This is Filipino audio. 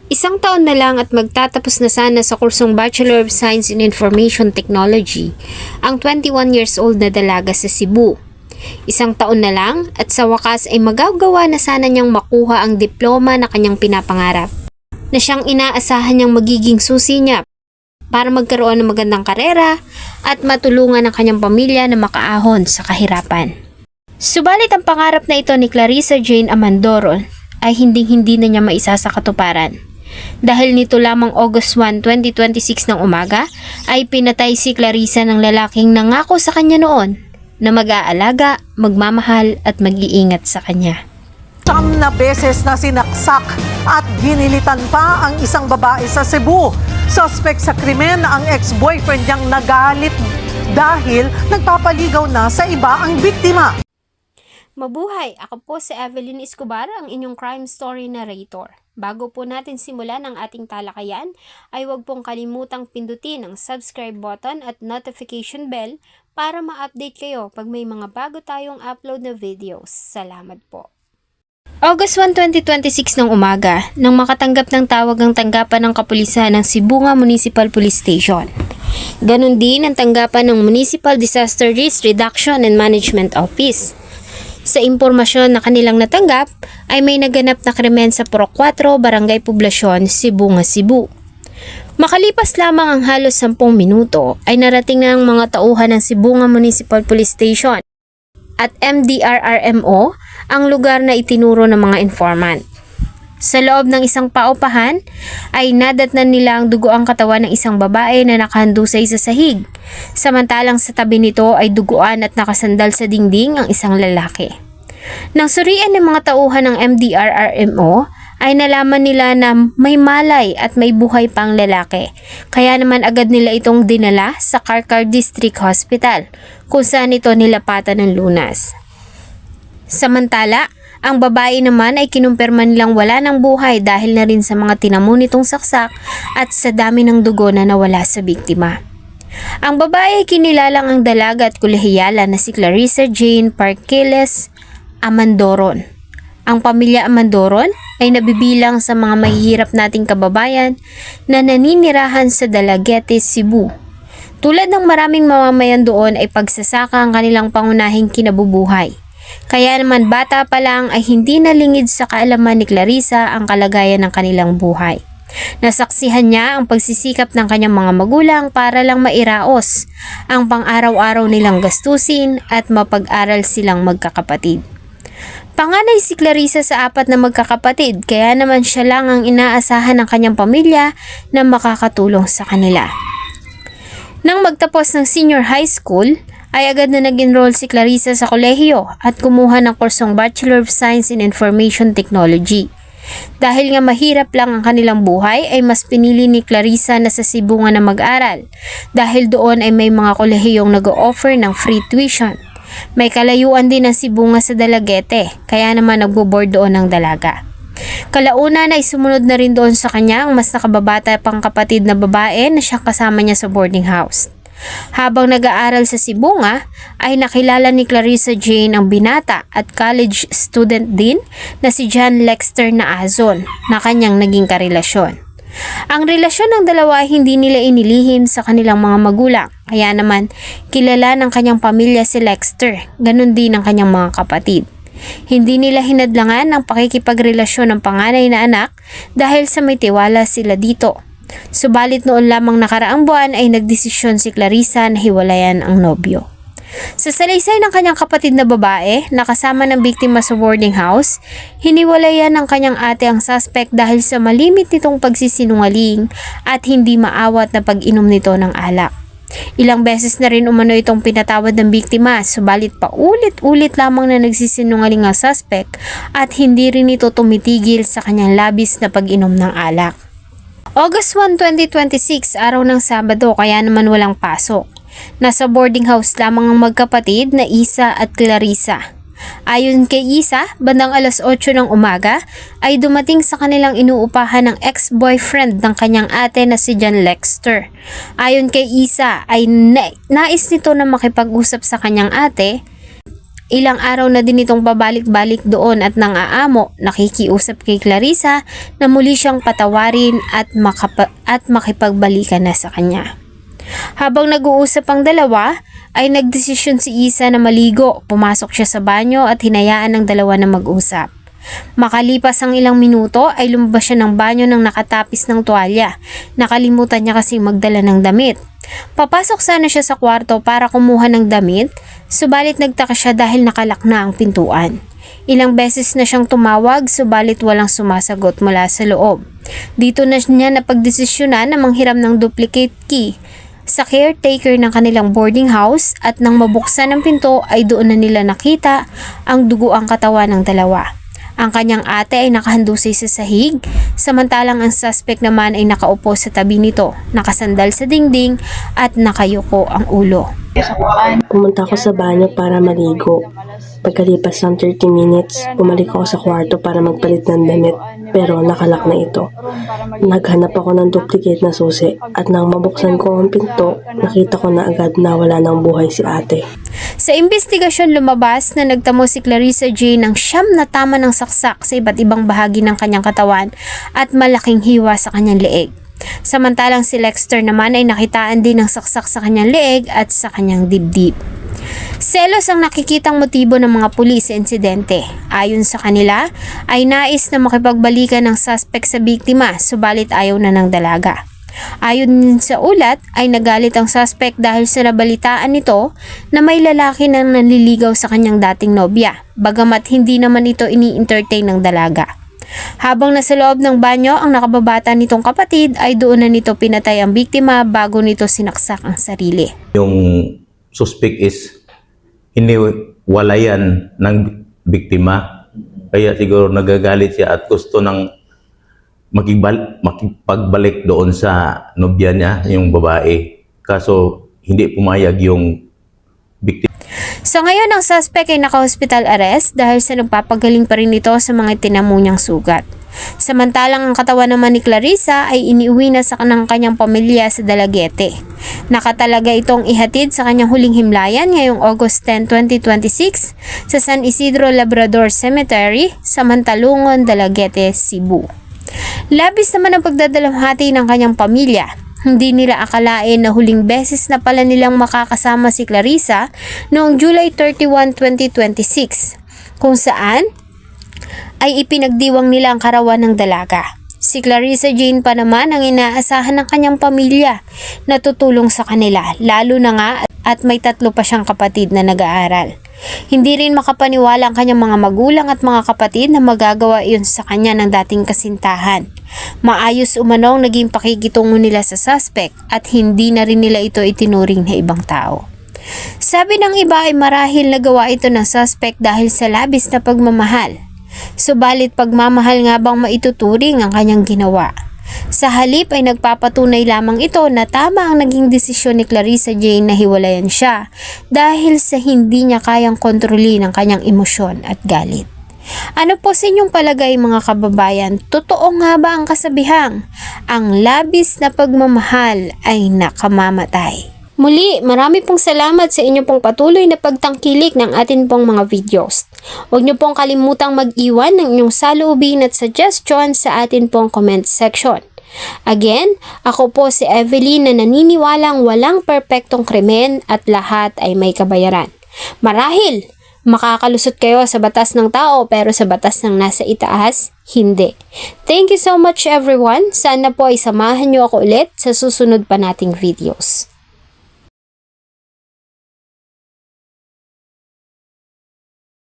Isang taon na lang at magtatapos na sana sa kursong Bachelor of Science in Information Technology ang 21 years old na dalaga sa Cebu. Isang taon na lang at sa wakas ay magagawa na sana niyang makuha ang diploma na kanyang pinapangarap, na siyang inaasahan niyang magiging susi niya para magkaroon ng magandang karera at matulungan ang kanyang pamilya na makaahon sa kahirapan. Subalit ang pangarap na ito ni Clarissa Jane Amandoron ay hindi na niya maisa sa katuparan. Dahil nito lamang August 1, 2026 ng umaga ay pinatay si Clarissa ng lalaking nangako sa kanya noon na mag-aalaga, magmamahal at mag-iingat sa kanya. 9 na beses na sinaksak at ginilitan pa ang isang babae sa Cebu. Suspect sa krimen ang ex-boyfriend niyang nagalit dahil nagpapaligaw na sa iba ang biktima. Mabuhay! Ako po si Evelyn Escobar, ang inyong crime story narrator. Bago po natin simulan ang ating talakayan, ay huwag pong kalimutang pindutin ang subscribe button at notification bell para ma-update kayo pag may mga bago tayong upload na videos. Salamat po! August 1, 2026 ng umaga, nang makatanggap ng tawag ang tanggapan ng kapulisan ng Sibunga Municipal Police Station. Ganon din ang tanggapan ng Municipal Disaster Risk Reduction and Management Office. Sa impormasyon na kanilang natanggap ay may naganap na krimen sa Purok 4, Barangay Poblasyon, Sibunga, Cebu. Makalipas lamang ang halos 10 minuto ay narating na ang mga tauhan ng Sibunga Municipal Police Station at MDRRMO ang lugar na itinuro ng mga informant. Sa loob ng isang paupahan ay nadatnan nila ang dugo ang katawan ng isang babae na nakahandusay sa sahig, samantalang sa tabi nito ay duguan at nakasandal sa dingding ang isang lalaki. Nang surian ng mga tauhan ng MDRRMO ay nalaman nila na may malay at may buhay pang lalaki, kaya naman agad nila itong dinala sa Karkar District Hospital kung saan ito nilapatan ng lunas. Samantala, ang babae naman ay kinumpirma nilang wala ng buhay dahil na rin sa mga tinamo nitong saksak at sa dami ng dugo na nawala sa biktima. Ang babae ay kinilalang ang dalaga at kolehiyala na si Clarissa Jane Parquiles Amandoron. Ang pamilya Amandoron ay nabibilang sa mga mahihirap nating kababayan na naninirahan sa Dumaguete, Cebu. Tulad ng maraming mamamayan doon ay pagsasaka ang kanilang pangunahing kinabubuhay. Kaya naman bata pa lang ay hindi nalingid sa kaalaman ni Clarissa ang kalagayan ng kanilang buhay. Nasaksihan niya ang pagsisikap ng kanyang mga magulang para lang mairaos ang pang-araw-araw nilang gastusin at mapag-aral silang magkakapatid. Panganay si Clarissa sa 4 na magkakapatid, kaya naman siya lang ang inaasahan ng kanyang pamilya na makakatulong sa kanila. Nang magtapos ng senior high school, ay agad na nag-enroll si Clarissa sa kolehiyo at kumuha ng kursong Bachelor of Science in Information Technology. Dahil nga mahirap lang ang kanilang buhay ay mas pinili ni Clarissa na sa Sibunga na mag-aral dahil doon ay may mga kolehiyong nag-o-offer ng free tuition. May kalayuan din ang Sibunga sa Dumaguete, kaya naman nagbo-board doon ng dalaga. Kalaunan ay sumunod na rin doon sa kanya ang mas nakababata pang kapatid na babae na siyang kasama niya sa boarding house. Habang nag-aaral sa Sibunga, ay nakilala ni Clarissa Jane ang binata at college student din na si John Lexter na Azon na kanyang naging karelasyon. Ang relasyon ng dalawa ay hindi nila inilihim sa kanilang mga magulang, kaya naman kilala ng kanyang pamilya si Lexter, ganun din ang kanyang mga kapatid. Hindi nila hinadlangan ang pakikipagrelasyon ng panganay na anak dahil sa may tiwala sila dito. Subalit noon lamang nakaraang buwan ay nagdesisyon si Clarissa na hiwalayan ang nobyo. Sa salaysay ng kanyang kapatid na babae na kasama ng biktima sa boarding house, hiniwalayan ng kanyang ate ang suspect dahil sa malimit nitong pagsisinungaling at hindi maawat na pag-inom nito ng alak. Ilang beses na rin umano itong pinatawad ng biktima, subalit paulit-ulit lamang na nagsisinungaling ang suspect at hindi rin ito tumitigil sa kanyang labis na pag-inom ng alak. August 1, 2026, araw ng Sabado, kaya naman walang pasok. Nasa boarding house lamang ang magkapatid na Isa at Clarissa. Ayon kay Isa, bandang alas 8 ng umaga ay dumating sa kanilang inuupahan ng ex-boyfriend ng kanyang ate na si John Lexter. Ayon kay Isa ay nais nito na makipag-usap sa kanyang ate Ilang araw na din itong babalik-balik doon at nang-aamo, nakikiusap kay Clarissa na muli siyang patawarin at makipagbalikan na sa kanya. Habang nag-uusap ang dalawa, ay nagdesisyon si Isa na maligo. Pumasok siya sa banyo at hinayaan ng dalawa na mag-usap. Makalipas ang ilang minuto ay lumabas siya ng banyo nang nakatapis ng tuwalya. Nakalimutan niya kasing magdala ng damit. Papasok sana siya sa kwarto para kumuha ng damit, subalit nagtaka siya dahil nakalak na ang pintuan. Ilang beses na siyang tumawag subalit walang sumasagot mula sa loob. Dito na niya napagdesisyonan na manghiram ng duplicate key sa caretaker ng kanilang boarding house at nang mabuksan ang pinto ay doon na nila nakita ang duguang katawan ng dalawa. Ang kanyang ate ay nakahandusay sa sahig, samantalang ang suspect naman ay nakaupo sa tabi nito, nakasandal sa dingding at nakayuko ang ulo. Pumunta ako sa banyo para maligo. Pagkalipas ng 30 minutes, bumalik ako sa kwarto para magpalit ng damit, pero nakalak na ito. Naghanap ako ng duplicate na susi at nang mabuksan ko ang pinto, nakita ko na agad na wala ng buhay si ate. Sa investigasyon lumabas na nagtamo si Clarissa J ng 9 na tama ng saksak sa iba't ibang bahagi ng kanyang katawan at malaking hiwa sa kanyang leeg. Samantalang si Lexter naman ay nakitaan din ng saksak sa kanyang leeg at sa kanyang dibdib. Selos ang nakikitang motibo ng mga pulis sa insidente. Ayon sa kanila, ay nais na makipagbalikan ng suspect sa biktima, subalit ayaw na ng dalaga. Ayon din sa ulat, ay nagalit ang suspect dahil sa nabalitaan nito na may lalaki na nanliligaw sa kanyang dating nobya, bagamat hindi naman ito ini-entertain ng dalaga. Habang nasa loob ng banyo ang nakababata nitong kapatid, ay doon na nito pinatay ang biktima bago nito sinaksak ang sarili. Yung suspect is hiniwalayan ng biktima. Kaya siguro nagagalit siya at gusto ng makipagbalik doon sa nobya niya, yung babae. Kaso hindi pumayag yung biktima. Sa ngayon, ang suspect ay naka-hospital arrest dahil sa nagpapagaling pa rin ito sa mga tinamo niyang sugat. Samantalang ang katawan naman ni Clarissa ay iniuwi na sa kanyang pamilya sa Dalaguete. Nakatalaga itong ihatid sa kanyang huling himlayan ngayong August 10, 2026 sa San Isidro Labrador Cemetery sa Mantalungon, Dalaguete, Cebu. Labis naman ang pagdadalamhati ng kanyang pamilya. Hindi nila akalain na huling beses na pala nilang makakasama si Clarissa noong July 31, 2026, kung saan ay ipinagdiwang nila ang karawan ng dalaga. Si Clarissa Jane pa naman ang inaasahan ng kanyang pamilya na tutulong sa kanila, lalo na nga at may 3 pa siyang kapatid na nag-aaral. Hindi rin makapaniwala ang kanyang mga magulang at mga kapatid na magagawa iyon sa kanya ng dating kasintahan. Maayos umano ang naging pakikitungo nila sa suspect at hindi na rin nila ito itinuring na ibang tao. Sabi ng iba ay marahil nagawa ito ng suspect dahil sa labis na pagmamahal. Subalit pagmamahal nga bang maituturing ang kanyang ginawa? Sa halip ay nagpapatunay lamang ito na tama ang naging desisyon ni Clarissa Jane na hiwalayan siya dahil sa hindi niya kayang kontrolin ang kanyang emosyon at galit. Ano po sa inyong palagay mga kababayan? Totoo nga ba ang kasabihang, ang labis na pagmamahal ay nakamamatay? Muli, marami pong salamat sa inyo pong patuloy na pagtangkilik ng atin pong mga videos. Huwag niyo pong kalimutang mag-iwan ng inyong saloobin at suggestion sa atin pong comment section. Again, ako po si Evelyn na naniniwalang walang perpektong krimen at lahat ay may kabayaran. Marahil, makakalusot kayo sa batas ng tao pero sa batas ng nasa itaas, hindi. Thank you so much everyone. Sana po ay samahan niyo ako ulit sa susunod pa nating videos.